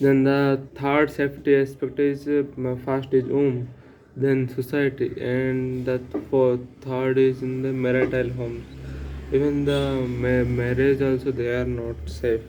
Then the third safety aspect is first is home, then society, and the third is in the marital homes. Even the marriage also they are not safe.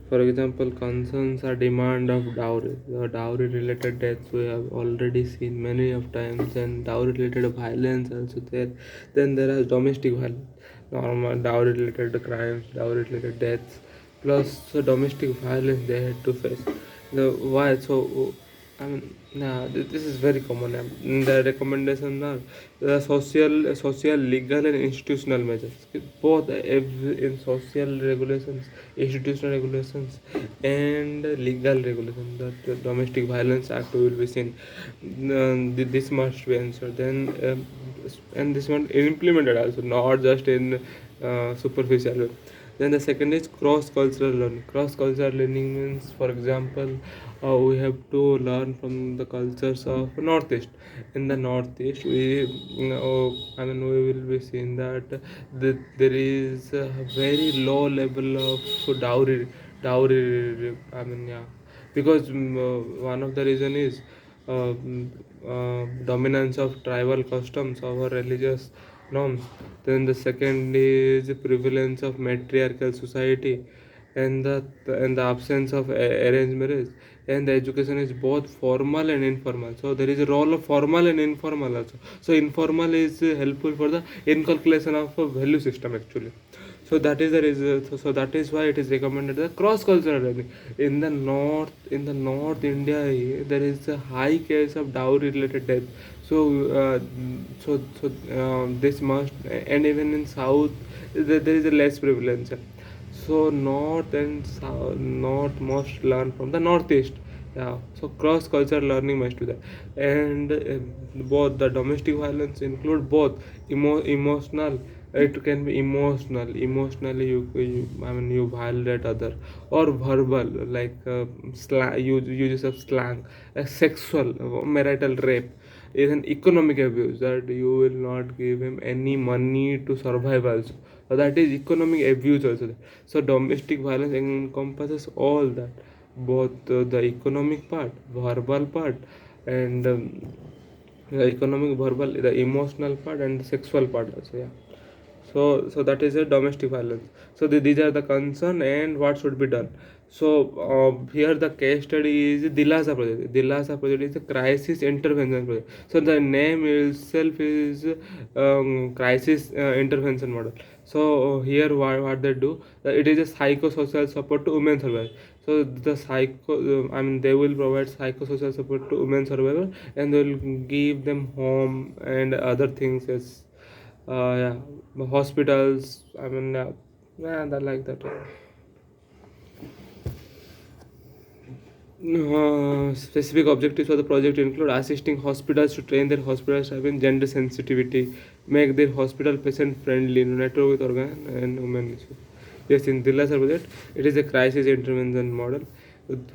For example, concerns are demand of dowry. The dowry related deaths we have already seen many of times, and dowry related violence also there. Then there are domestic violence, normal dowry related crimes, dowry related deaths, plus domestic violence they had to face. The why so I mean, nah, this is very common. The recommendations are the social, legal, and institutional measures. Both in social regulations, institutional regulations, and legal regulations. That the Domestic Violence Act will be seen. This must be answered. Then, and this one implemented also, not just in superficial way. Then the second is cross cultural learning. Cross cultural learning means, for example, we have to learn from the cultures of Northeast. In the Northeast, I mean, we will be seeing that there is a very low level of dowry. I mean, yeah, because one of the reason is dominance of tribal customs over religious norms. Then the second is the prevalence of matriarchal society, and the absence of arranged marriage. And the education is both formal and informal. So there is a role of formal and informal also. So informal is helpful for the inculcation of a value system actually. So that is the reason. So that is why it is recommended the cross cultural learning. In the north India, there is a high case of dowry related death. So this must, and even in south there is a less prevalence. So north and south, north must learn from the northeast. Yeah, so cross cultural learning must do that. And both the domestic violence include both emotional. It can be emotionally I mean you violate other, or verbal, like uses of slang, sexual, marital rape, is an economic abuse, that you will not give him any money to survive also. So that is economic abuse also. So domestic violence encompasses all that, both the economic part, verbal part, and the economic, verbal, the emotional part, and the sexual part also. Yeah. So that is a domestic violence. So these are the concern and what should be done. So here the case study is Dilasa project. Dilasa project is a crisis intervention project. So the name itself is crisis intervention model. So here what they do, it is a psychosocial support to women survivors. So I mean they will provide psychosocial support to women survivors, and they will give them home and other things as yeah, hospitals. I mean, yeah, that like that. Specific objectives of the project include assisting hospitals to train their hospital staff in gender sensitivity, make their hospital patient friendly, network with organ and women issues. Yes, in Dillasar project, it is a crisis intervention model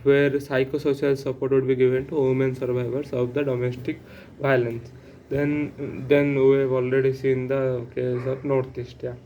where psychosocial support would be given to women survivors of the domestic violence. Then we have already seen the case of Northeast. Yeah.